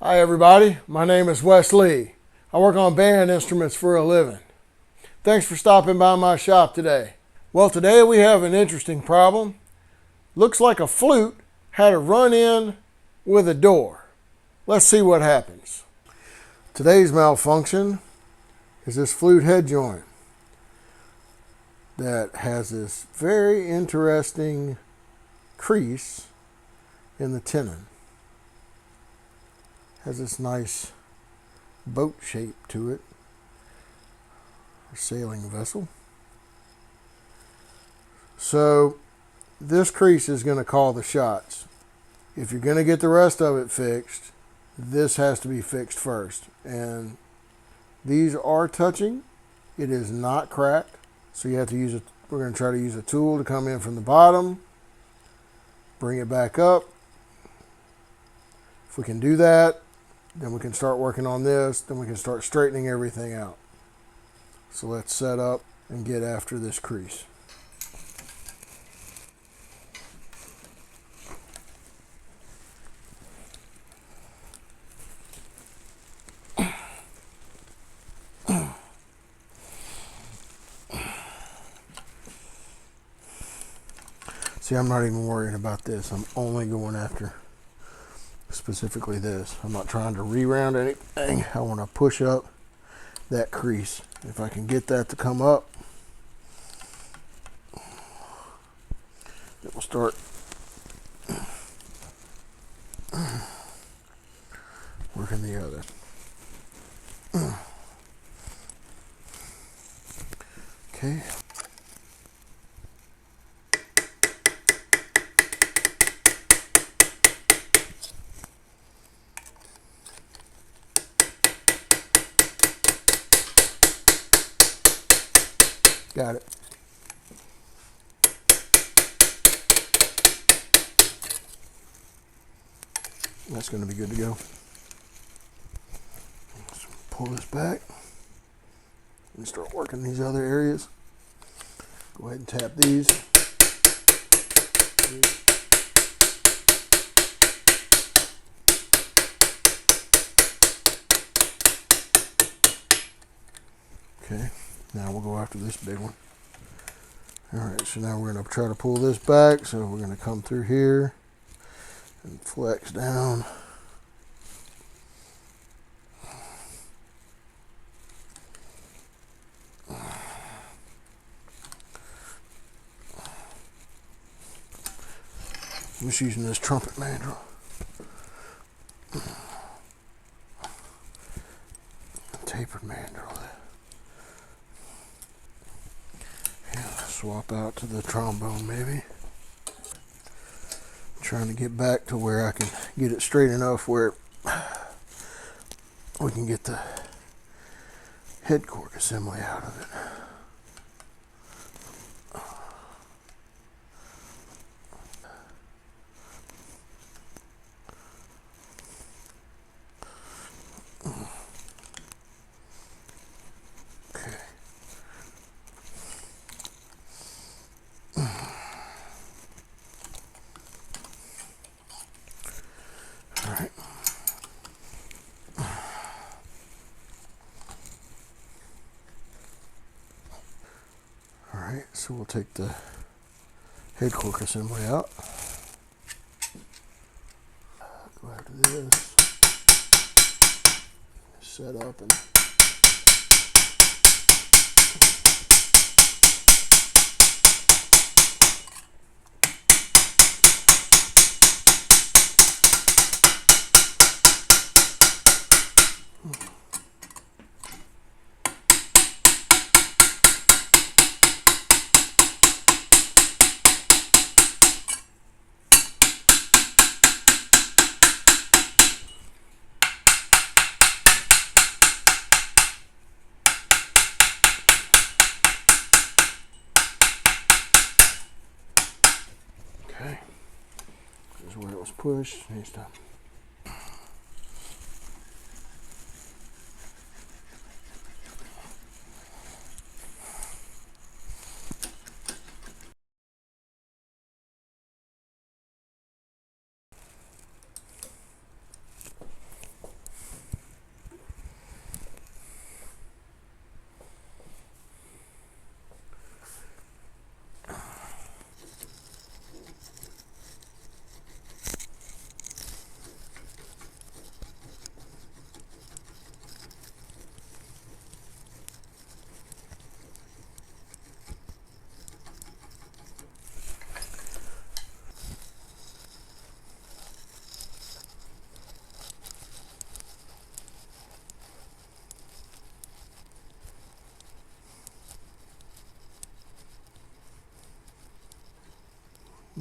Hi everybody, my name is Wes Lee. I work on band instruments for a living. Thanks for stopping by my shop today. Well, today we have an interesting problem. Looks like a flute had a run-in with a door. Let's see what happens. Today's malfunction is this flute head joint that has this very interesting crease in the tenon. Has this nice boat shape to it, a sailing vessel. So this crease is going to call the shots. If you're going to get the rest of it fixed, this has to be fixed first. And these are touching. It is not cracked. So you have to use we're going to try to use a tool to come in from the bottom, bring it back up. If we can do that, then we can start working on this, then we can start straightening everything out. So let's set up and get after this crease. See, I'm not even worrying about this. I'm only going after specifically this. I'm not trying to re-round anything. I want to push up that crease. If I can get that to come up, it will start working the other. Okay. Got it. That's going to be good to go. Let's pull this back and start working these other areas. Go ahead and tap these. Okay, now we'll go after this big one. Alright, so now we're going to try to pull this back. So we're going to come through here and flex down. I'm just using this trumpet mandrel. Tapered mandrel. Swap out to the trombone maybe. Trying to get back to where I can get it straight enough where we can get the head cork assembly out of it. Alright, so we'll take the head cork assembly out. Go after this. Set up and where it was pushed. Next time.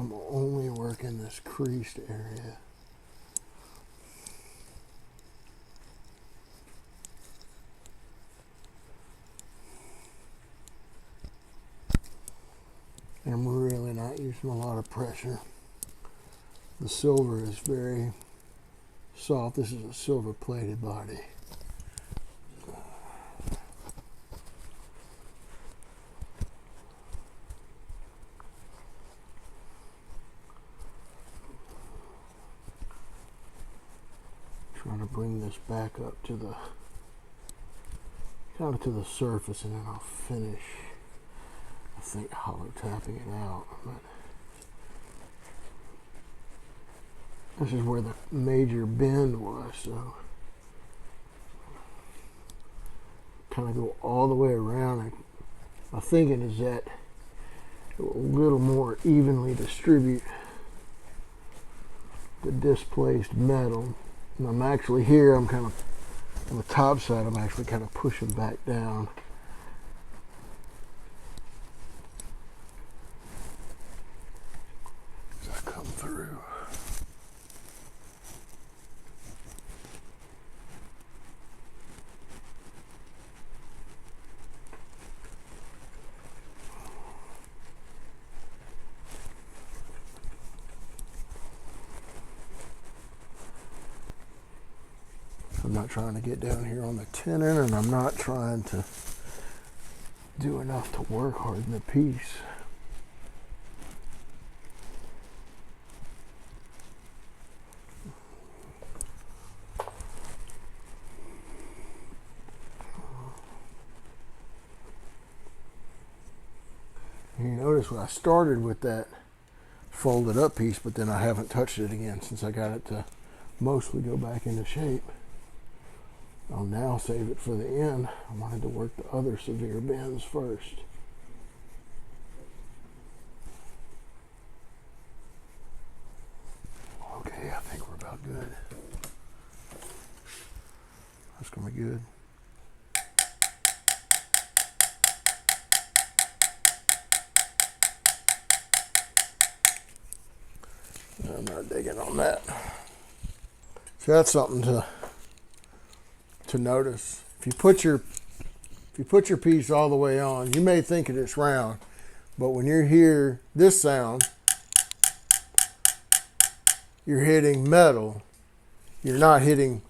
I'm only working this creased area. And I'm really not using a lot of pressure. The silver is very soft. This is a silver plated body. Trying to bring this back up to the kind of to the surface, and then I'll finish, I think, hollow tapping it out. But this is where the major bend was, so kind of go all the way around. And my thinking is that it will a little more evenly distribute the displaced metal. And I'm actually here, I'm kind of on the top side, I'm actually kind of pushing back down. As I come through. I'm not trying to get down here on the tenon, and I'm not trying to do enough to work harden the piece. And you notice when I started with that folded up piece, but then I haven't touched it again since I got it to mostly go back into shape. I'll now save it for the end. I wanted to work the other severe bends first. Okay, I think we're about good. That's gonna be good. I'm not digging on that. So that's something to notice. If you put your piece all the way on, you may think it's round, but when you hear this sound, you're hitting metal. You're not hitting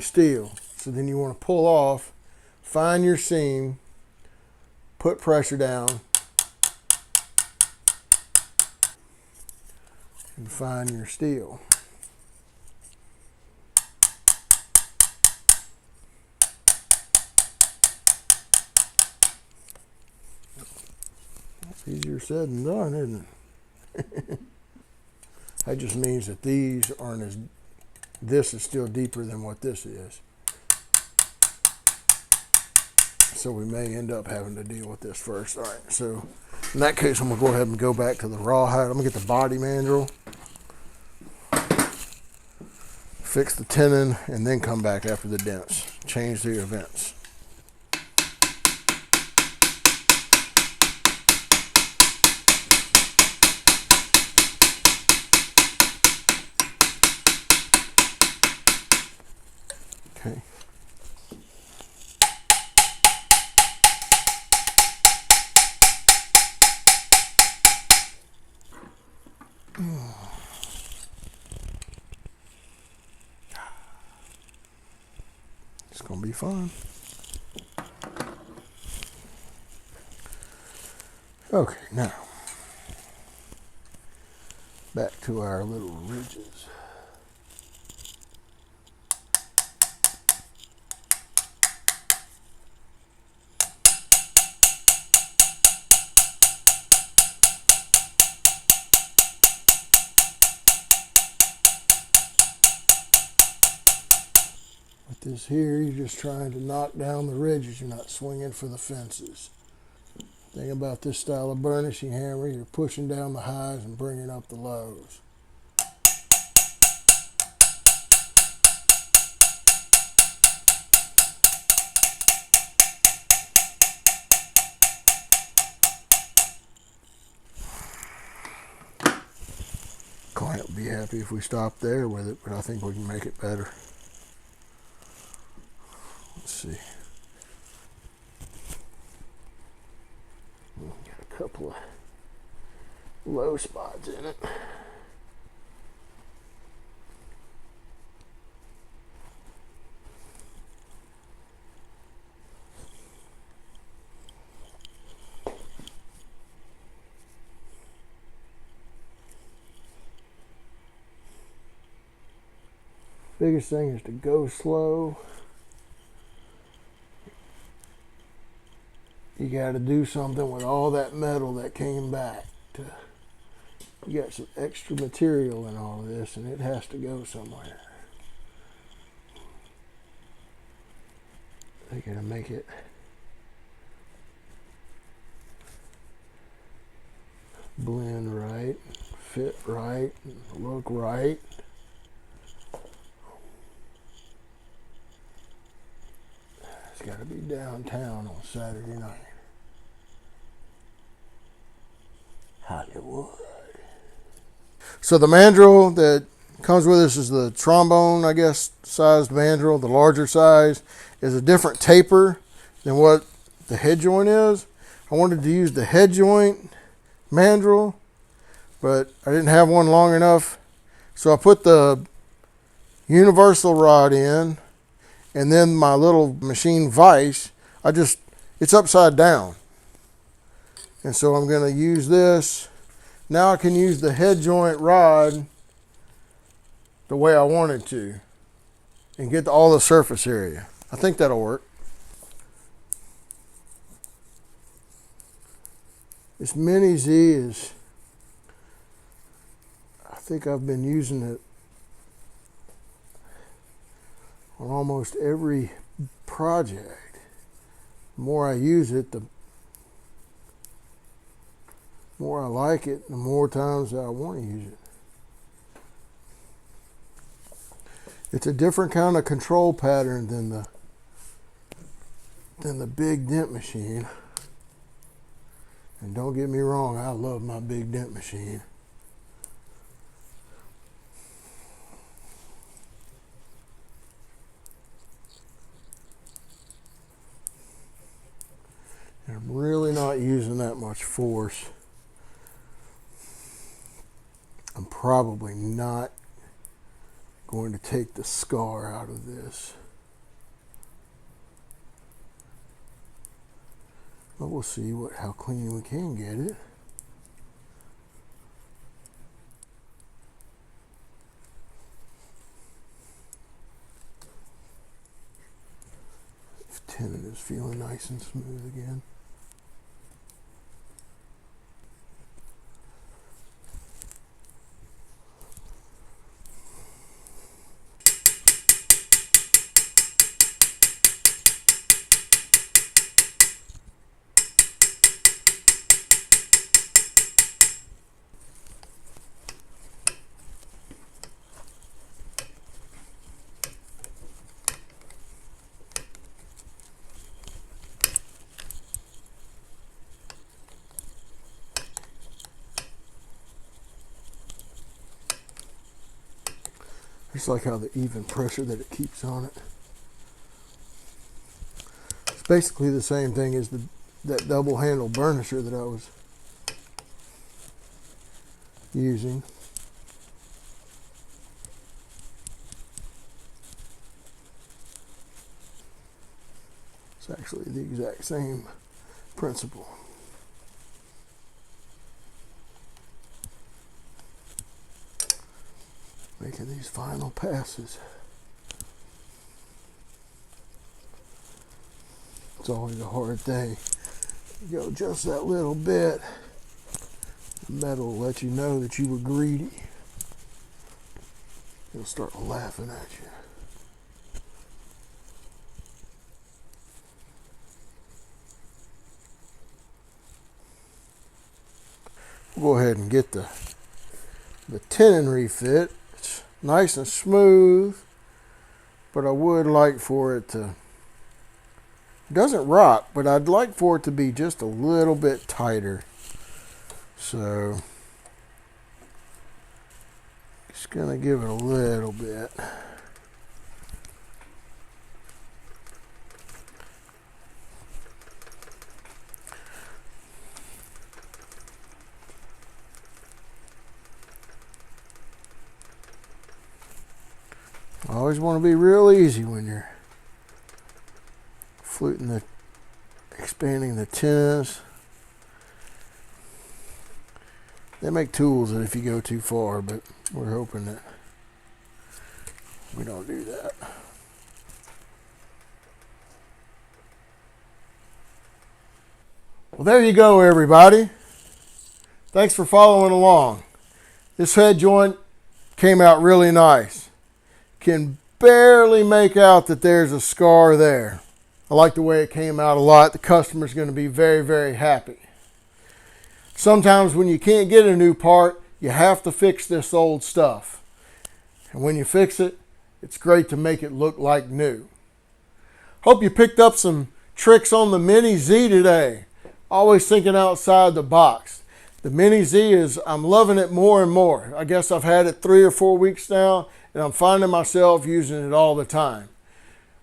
steel. So then you want to pull off, find your seam, put pressure down, and find your steel. Easier said than done, isn't it? That just means that these aren't as, this is still deeper than what this is. So we may end up having to deal with this first. All right, so in that case, I'm gonna go ahead and go back to the rawhide. I'm gonna get the body mandrel, fix the tenon, and then come back after the dents. Change the events. Okay. It's gonna be fun. Okay, now back to our little ridges. With this here, you're just trying to knock down the ridges. You're not swinging for the fences. Thing about this style of burnishing hammer, you're pushing down the highs and bringing up the lows. happy if we stop there with it, but I think we can make it better. Let's see. Got a couple of low spots in it. Biggest thing is to go slow. You got to do something with all that metal that came back. You got some extra material in all of this, and it has to go somewhere. They got to make it blend right, fit right, look right. It's got to be downtown on Saturday night. Hollywood. So the mandrel that comes with this is the trombone, I guess, sized mandrel. The larger size is a different taper than what the head joint is. I wanted to use the head joint mandrel, but I didn't have one long enough. So I put the universal rod in, and then my little machine vise, it's upside down. And so I'm going to use this. Now I can use the head joint rod the way I wanted to and get all the surface area. I think that'll work. This Mini Z is, I think I've been using it on almost every project. The more I use it, the more I like it, the more times I want to use it. It's a different kind of control pattern than the big dent machine. And don't get me wrong, I love my big dent machine. And I'm really not using that much force. I'm probably not going to take the scar out of this. But we'll see how clean we can get it. This tenon is feeling nice and smooth again. Just like how the even pressure that it keeps on it. It's basically the same thing as that double handle burnisher that I was using. It's actually the exact same principle. Making these final passes. It's always a hard thing. You go just that little bit, the metal will let you know that you were greedy. It'll start laughing at you. We'll go ahead and get the tenon refit. It's nice and smooth, but I would like for it to, it doesn't rock, but I'd like for it to be just a little bit tighter. So Just gonna give it a little bit. I always want to be real easy when you're fluting expanding the tenons. They make tools that if you go too far, but we're hoping that we don't do that. Well, there you go, everybody. Thanks for following along. This head joint came out really nice. Can barely make out that there's a scar there. I like the way it came out a lot. The customer's going to be very, very happy. Sometimes when you can't get a new part, you have to fix this old stuff. And when you fix it, it's great to make it look like new. Hope you picked up some tricks on the Mini Z today. Always thinking outside the box. The Mini Z I'm loving it more and more. I guess I've had it 3 or 4 weeks now, and I'm finding myself using it all the time.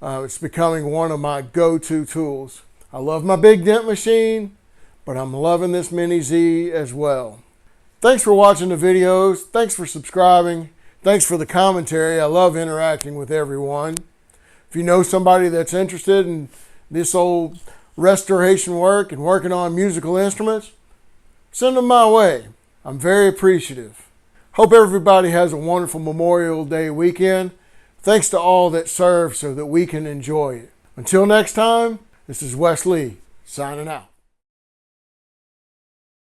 It's becoming one of my go-to tools. I love my big dent machine, but I'm loving this Mini Z as well. Thanks for watching the videos. Thanks for subscribing. Thanks for the commentary. I love interacting with everyone. If you know somebody that's interested in this old restoration work and working on musical instruments, send them my way. I'm very appreciative. Hope everybody has a wonderful Memorial Day weekend. Thanks to all that served so that we can enjoy it. Until next time, this is Wes Lee signing out.